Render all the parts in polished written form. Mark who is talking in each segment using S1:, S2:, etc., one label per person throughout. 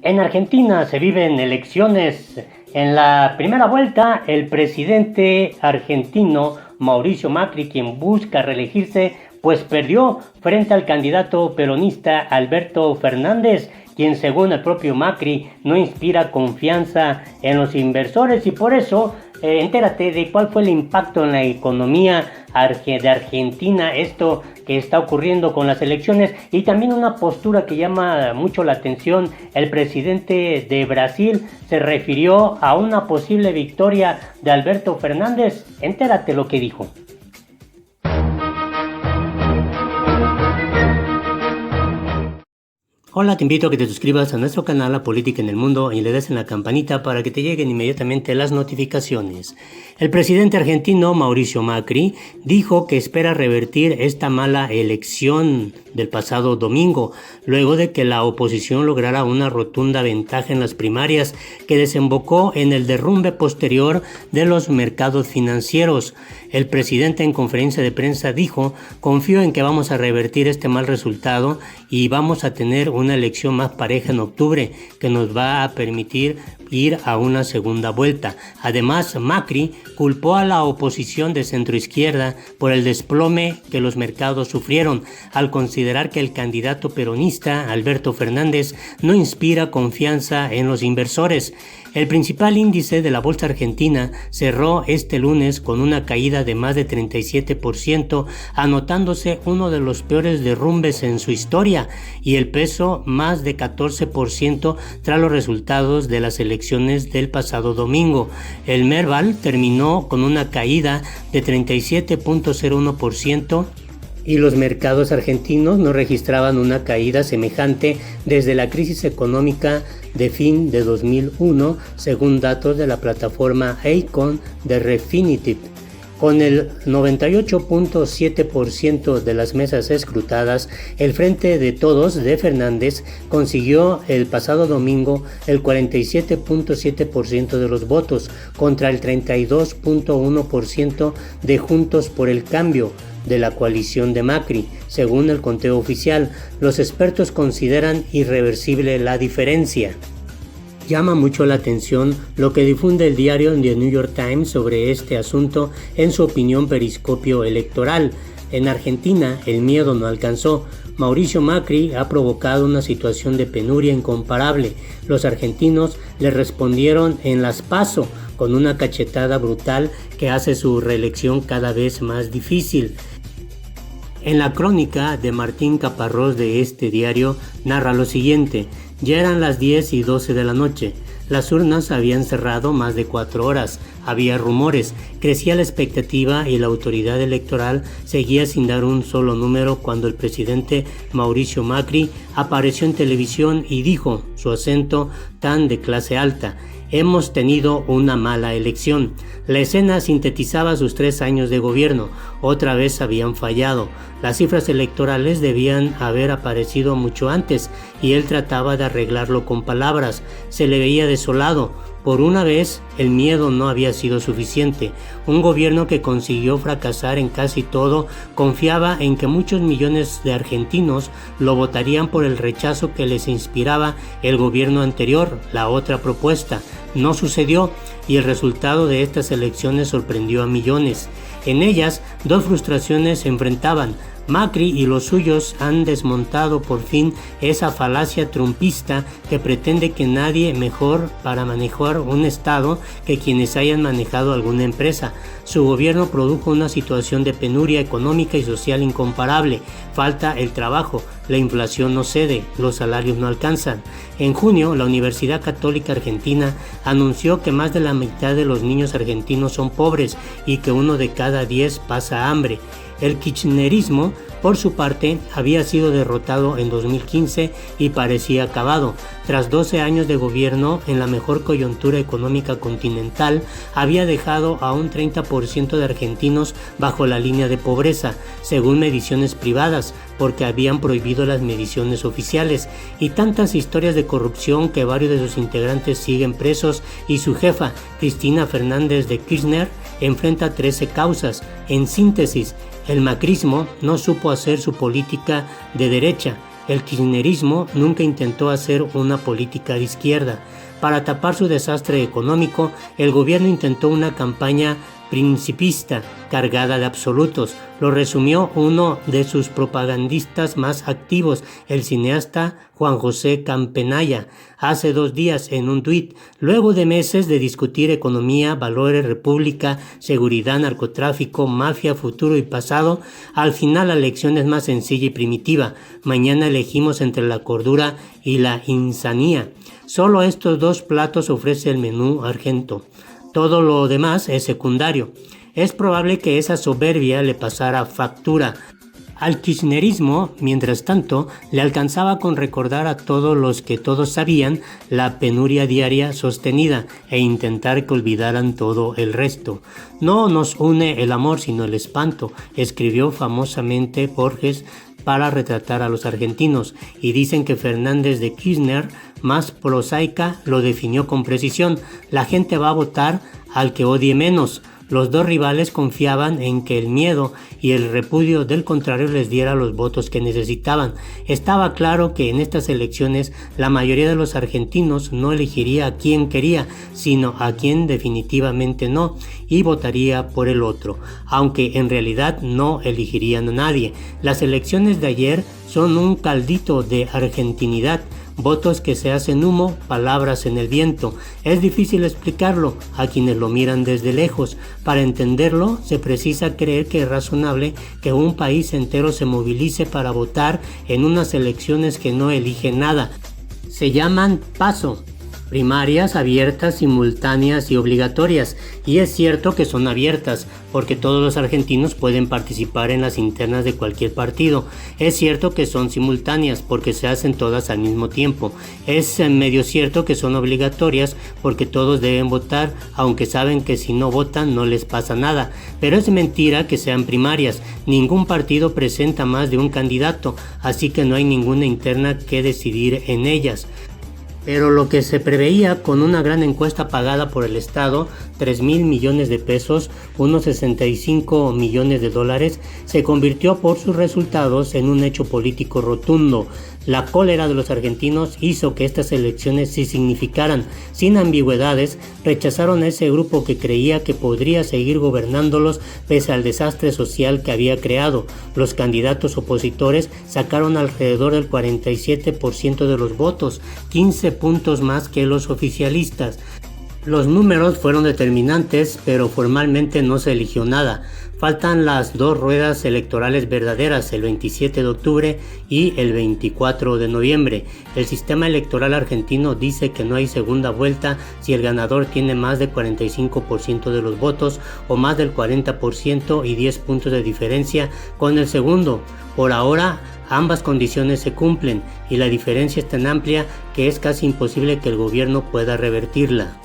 S1: En Argentina se viven elecciones. En la primera vuelta, el presidente argentino Mauricio Macri, quien busca reelegirse, pues perdió frente al candidato peronista Alberto Fernández, quien según el propio Macri no inspira confianza en los inversores y por eso entérate de cuál fue el impacto en la economía de Argentina, esto que está ocurriendo con las elecciones y también una postura que llama mucho la atención. El presidente de Brasil se refirió a una posible victoria de Alberto Fernández. Entérate lo que dijo. Hola, te invito a que te suscribas a nuestro canal La Política en el Mundo y le des en la campanita para que te lleguen inmediatamente las notificaciones. El presidente argentino Mauricio Macri dijo que espera revertir esta mala elección del pasado domingo, luego de que la oposición lograra una rotunda ventaja en las primarias que desembocó en el derrumbe posterior de los mercados financieros. El presidente en conferencia de prensa dijo: confío en que vamos a revertir este mal resultado y vamos a tener una elección más pareja en octubre que nos va a permitir ir a una segunda vuelta. Además, Macri culpó a la oposición de centroizquierda por el desplome que los mercados sufrieron, al considerar que el candidato peronista Alberto Fernández no inspira confianza en los inversores. El principal índice de la bolsa argentina cerró este lunes con una caída de más de 37%, anotándose uno de los peores derrumbes en su historia, y el peso más de 14% tras los resultados de las elecciones del pasado domingo. El Merval terminó con una caída de 37.01%. Y los mercados argentinos no registraban una caída semejante desde la crisis económica de fin de 2001, según datos de la plataforma Eikon de Refinitiv. Con el 98.7% de las mesas escrutadas, el Frente de Todos de Fernández consiguió el pasado domingo el 47.7% de los votos contra el 32.1% de Juntos por el Cambio de la coalición de Macri. Según el conteo oficial, los expertos consideran irreversible la diferencia. Llama mucho la atención lo que difunde el diario The New York Times sobre este asunto en su opinión periscopio electoral. En Argentina, el miedo no alcanzó. Mauricio Macri ha provocado una situación de penuria incomparable. Los argentinos le respondieron en las PASO con una cachetada brutal que hace su reelección cada vez más difícil. En la crónica de Martín Caparrós de este diario narra lo siguiente: ya eran las 10:12 de la noche. Las urnas habían cerrado más de 4 horas, había rumores, crecía la expectativa y la autoridad electoral seguía sin dar un solo número cuando el presidente Mauricio Macri apareció en televisión y dijo, su acento tan de clase alta: hemos tenido una mala elección. La escena sintetizaba sus 3 años de gobierno. Otra vez habían fallado. Las cifras electorales debían haber aparecido mucho antes y él trataba de arreglarlo con palabras. Se le veía desolado. Por una vez, el miedo no había sido suficiente. Un gobierno que consiguió fracasar en casi todo confiaba en que muchos millones de argentinos lo votarían por el rechazo que les inspiraba el gobierno anterior, la otra propuesta. No sucedió y el resultado de estas elecciones sorprendió a millones. En ellas, 2 frustraciones se enfrentaban. Macri y los suyos han desmontado por fin esa falacia trumpista que pretende que nadie mejor para manejar un Estado que quienes hayan manejado alguna empresa. Su gobierno produjo una situación de penuria económica y social incomparable. Falta el trabajo, la inflación no cede, los salarios no alcanzan. En junio, la Universidad Católica Argentina anunció que más de la mitad de los niños argentinos son pobres y que 1 de cada 10 pasa hambre. El kirchnerismo, por su parte, había sido derrotado en 2015 y parecía acabado. Tras 12 años de gobierno, en la mejor coyuntura económica continental, había dejado a un 30% de argentinos bajo la línea de pobreza, según mediciones privadas, porque habían prohibido las mediciones oficiales, y tantas historias de corrupción que varios de sus integrantes siguen presos y su jefa, Cristina Fernández de Kirchner, enfrenta 13 causas. En síntesis, el macrismo no supo hacer su política de derecha. El kirchnerismo nunca intentó hacer una política de izquierda. Para tapar su desastre económico, el gobierno intentó una campaña principista, cargada de absolutos. Lo resumió uno de sus propagandistas más activos, el cineasta Juan José Campenaya, hace 2 días en un tuit. Luego de meses de discutir economía, valores, república, seguridad, narcotráfico, mafia, futuro y pasado, al final la lección es más sencilla y primitiva. Mañana elegimos entre la cordura y la insanía. Solo estos 2 platos ofrece el menú argento. Todo lo demás es secundario. Es probable que esa soberbia le pasara factura. Al kirchnerismo, mientras tanto, le alcanzaba con recordar a todos los que todos sabían la penuria diaria sostenida e intentar que olvidaran todo el resto. No nos une el amor sino el espanto, escribió famosamente Borges para retratar a los argentinos, y dicen que Fernández de Kirchner, más prosaica, lo definió con precisión: la gente va a votar al que odie menos. Los 2 rivales confiaban en que el miedo y el repudio del contrario les diera los votos que necesitaban. Estaba claro que en estas elecciones la mayoría de los argentinos no elegiría a quien quería, sino a quien definitivamente no, y votaría por el otro, aunque en realidad no elegirían a nadie. Las elecciones de ayer son un caldito de argentinidad. Votos que se hacen humo, palabras en el viento. Es difícil explicarlo a quienes lo miran desde lejos. Para entenderlo, se precisa creer que es razonable que un país entero se movilice para votar en unas elecciones que no eligen nada. Se llaman PASO. Primarias abiertas, simultáneas y obligatorias. Y es cierto que son abiertas, porque todos los argentinos pueden participar en las internas de cualquier partido. Es cierto que son simultáneas, porque se hacen todas al mismo tiempo. Es medio cierto que son obligatorias, porque todos deben votar, aunque saben que si no votan no les pasa nada. Pero es mentira que sean primarias. Ningún partido presenta más de un candidato, así que no hay ninguna interna que decidir en ellas. Pero lo que se preveía con una gran encuesta pagada por el Estado, 3,000 millones de pesos, unos 65 millones de dólares, se convirtió por sus resultados en un hecho político rotundo. La cólera de los argentinos hizo que estas elecciones sí significaran. Sin ambigüedades, rechazaron a ese grupo que creía que podría seguir gobernándolos pese al desastre social que había creado. Los candidatos opositores sacaron alrededor del 47% de los votos, 15 puntos más que los oficialistas. Los números fueron determinantes, pero formalmente no se eligió nada. Faltan las 2 ruedas electorales verdaderas, el 27 de octubre y el 24 de noviembre. El sistema electoral argentino dice que no hay segunda vuelta si el ganador tiene más del 45% de los votos o más del 40% y 10 puntos de diferencia con el segundo. Por ahora, ambas condiciones se cumplen y la diferencia es tan amplia que es casi imposible que el gobierno pueda revertirla.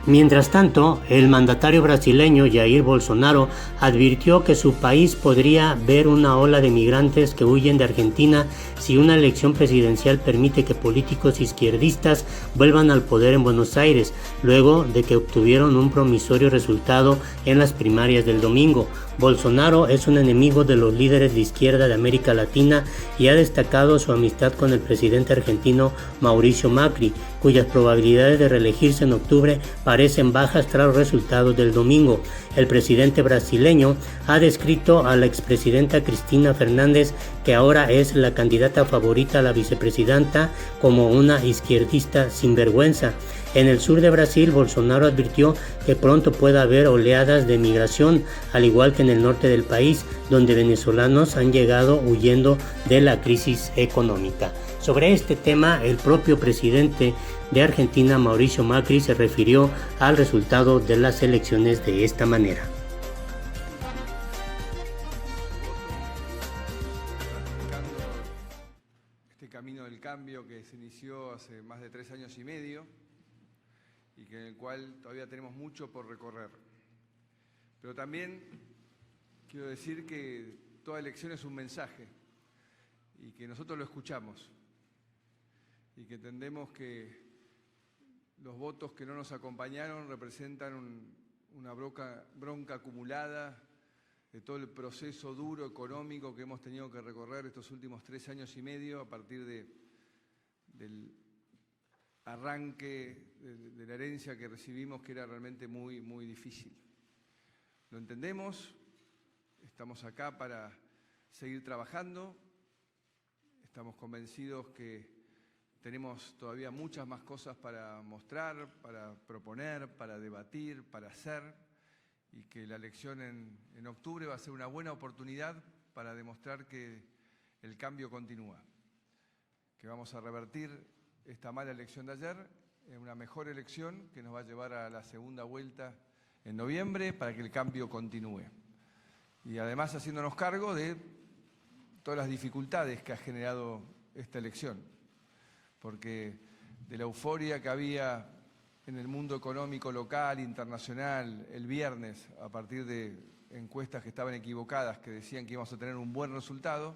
S1: Mientras tanto, el mandatario brasileño Jair Bolsonaro advirtió que su país podría ver una ola de migrantes que huyen de Argentina si una elección presidencial permite que políticos izquierdistas vuelvan al poder en Buenos Aires, luego de que obtuvieron un promisorio resultado en las primarias del domingo. Bolsonaro es un enemigo de los líderes de izquierda de América Latina y ha destacado su amistad con el presidente argentino Mauricio Macri, cuyas probabilidades de reelegirse en octubre parecen bajas tras los resultados del domingo. El presidente brasileño ha descrito a la expresidenta Cristina Fernández, que ahora es la candidata favorita a la vicepresidenta, como una izquierdista sinvergüenza. En el sur de Brasil, Bolsonaro advirtió que pronto puede haber oleadas de migración, al igual que en el norte del país, donde venezolanos han llegado huyendo de la crisis económica. Sobre este tema, el propio presidente de Argentina, Mauricio Macri, se refirió al resultado de las elecciones de esta manera.
S2: Este camino del cambio que se inició hace más de 3 años y medio y que en el cual todavía tenemos mucho por recorrer. Pero también quiero decir que toda elección es un mensaje y que nosotros lo escuchamos y que entendemos que los votos que no nos acompañaron representan una bronca acumulada todo el proceso duro económico que hemos tenido que recorrer estos últimos 3 años y medio a partir del arranque de la herencia que recibimos, que era realmente muy, muy difícil. Lo entendemos, estamos acá para seguir trabajando, estamos convencidos que tenemos todavía muchas más cosas para mostrar, para proponer, para debatir, para hacer, y que la elección en octubre va a ser una buena oportunidad para demostrar que el cambio continúa, que vamos a revertir esta mala elección de ayer en una mejor elección que nos va a llevar a la segunda vuelta en noviembre para que el cambio continúe. Y además haciéndonos cargo de todas las dificultades que ha generado esta elección, porque de la euforia que había en el mundo económico local, internacional, el viernes, a partir de encuestas que estaban equivocadas, que decían que íbamos a tener un buen resultado,